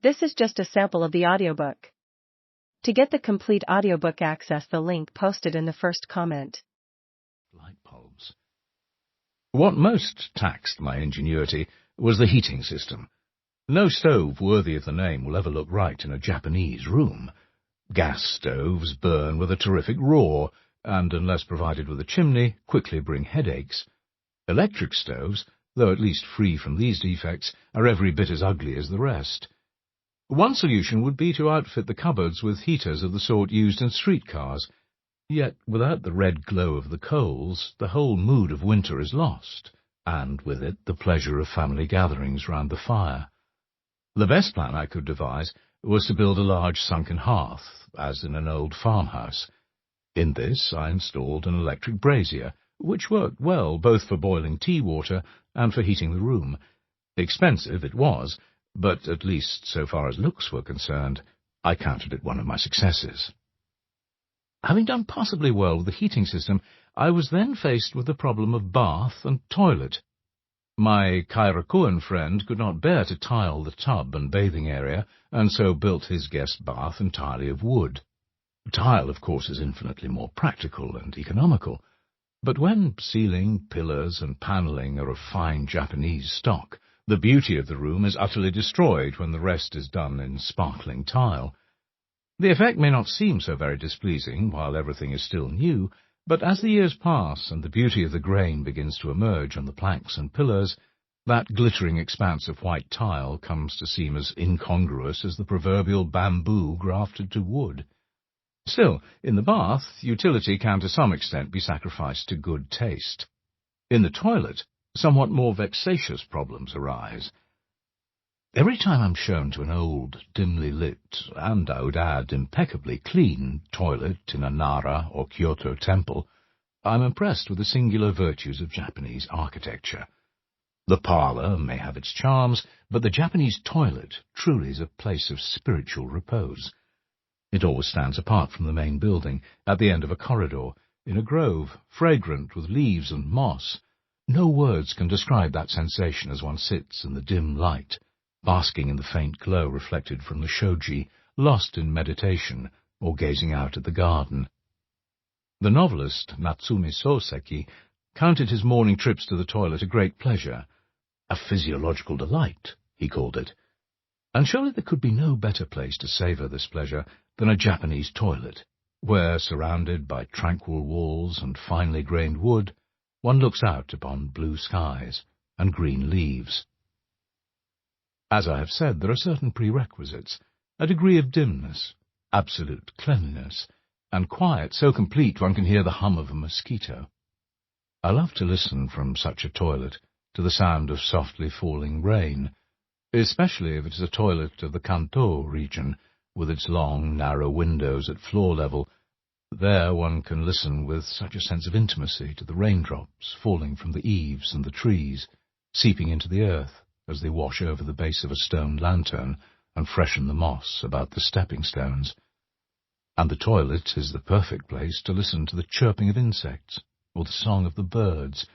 This is just a sample of the audiobook. To get the complete audiobook, access the link posted in the first comment. Light bulbs. What most taxed my ingenuity was the heating system. No stove worthy of the name will ever look right in a Japanese room. Gas stoves burn with a terrific roar, and unless provided with a chimney, quickly bring headaches. Electric stoves, though at least free from these defects, are every bit as ugly as the rest. One solution would be to outfit the cupboards with heaters of the sort used in streetcars. Yet, without the red glow of the coals, the whole mood of winter is lost, and with it the pleasure of family gatherings round the fire. The best plan I could devise was to build a large sunken hearth, as in an old farmhouse. In this I installed an electric brazier, which worked well both for boiling tea water and for heating the room. Expensive it was, but at least so far as looks were concerned, I counted it one of my successes. Having done passably well with the heating system, I was then faced with the problem of bath and toilet. My Kairakuan friend could not bear to tile the tub and bathing area, and so built his guest bath entirely of wood. Tile, of course, is infinitely more practical and economical, but when ceiling, pillars, and panelling are of fine Japanese stock, the beauty of the room is utterly destroyed when the rest is done in sparkling tile. The effect may not seem so very displeasing while everything is still new, but as the years pass and the beauty of the grain begins to emerge on the planks and pillars, that glittering expanse of white tile comes to seem as incongruous as the proverbial bamboo grafted to wood. Still, in the bath, utility can to some extent be sacrificed to good taste. In the toilet, somewhat more vexatious problems arise. Every time I'm shown to an old, dimly lit, and I would add impeccably clean, toilet in a Nara or Kyoto temple, I'm impressed with the singular virtues of Japanese architecture. The parlour may have its charms, but the Japanese toilet truly is a place of spiritual repose. It always stands apart from the main building, at the end of a corridor, in a grove, fragrant with leaves and moss. No words can describe that sensation as one sits in the dim light, basking in the faint glow reflected from the shoji, lost in meditation or gazing out at the garden. The novelist Natsume Soseki counted his morning trips to the toilet a great pleasure. A physiological delight, he called it. And surely there could be no better place to savour this pleasure than a Japanese toilet, where, surrounded by tranquil walls and finely grained wood, one looks out upon blue skies and green leaves. As I have said, there are certain prerequisites, a degree of dimness, absolute cleanliness, and quiet so complete one can hear the hum of a mosquito. I love to listen from such a toilet to the sound of softly falling rain, especially if it is a toilet of the Kanto region, with its long, narrow windows at floor level. There one can listen with such a sense of intimacy to the raindrops falling from the eaves and the trees, seeping into the earth as they wash over the base of a stone lantern and freshen the moss about the stepping stones. And the toilet is the perfect place to listen to the chirping of insects, or the song of the birds,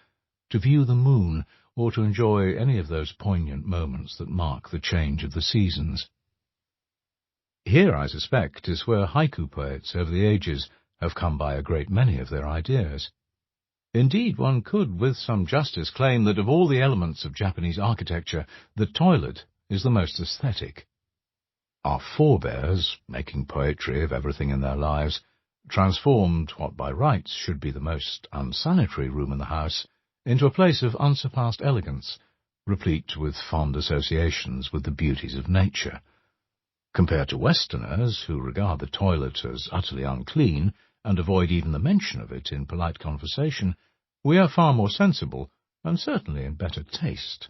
to view the moon, or to enjoy any of those poignant moments that mark the change of the seasons. Here, I suspect, is where haiku poets over the ages have come by a great many of their ideas. Indeed, one could, with some justice, claim that of all the elements of Japanese architecture, the toilet is the most aesthetic. Our forebears, making poetry of everything in their lives, transformed what by rights should be the most unsanitary room in the house into a place of unsurpassed elegance, replete with fond associations with the beauties of nature. Compared to Westerners, who regard the toilet as utterly unclean and avoid even the mention of it in polite conversation, we are far more sensible, and certainly in better taste.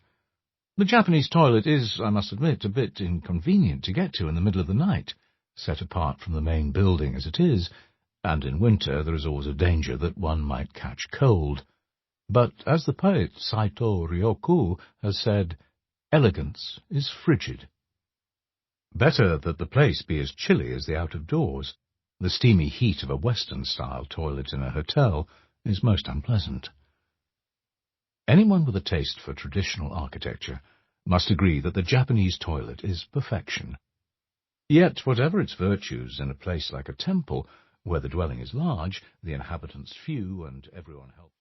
The Japanese toilet is, I must admit, a bit inconvenient to get to in the middle of the night, set apart from the main building as it is, and in winter there is always a danger that one might catch cold. But, as the poet Saito Ryoku has said, elegance is frigid. Better that the place be as chilly as the out-of-doors. The steamy heat of a Western-style toilet in a hotel is most unpleasant. Anyone with a taste for traditional architecture must agree that the Japanese toilet is perfection. Yet, whatever its virtues in a place like a temple, where the dwelling is large, the inhabitants few, and everyone helps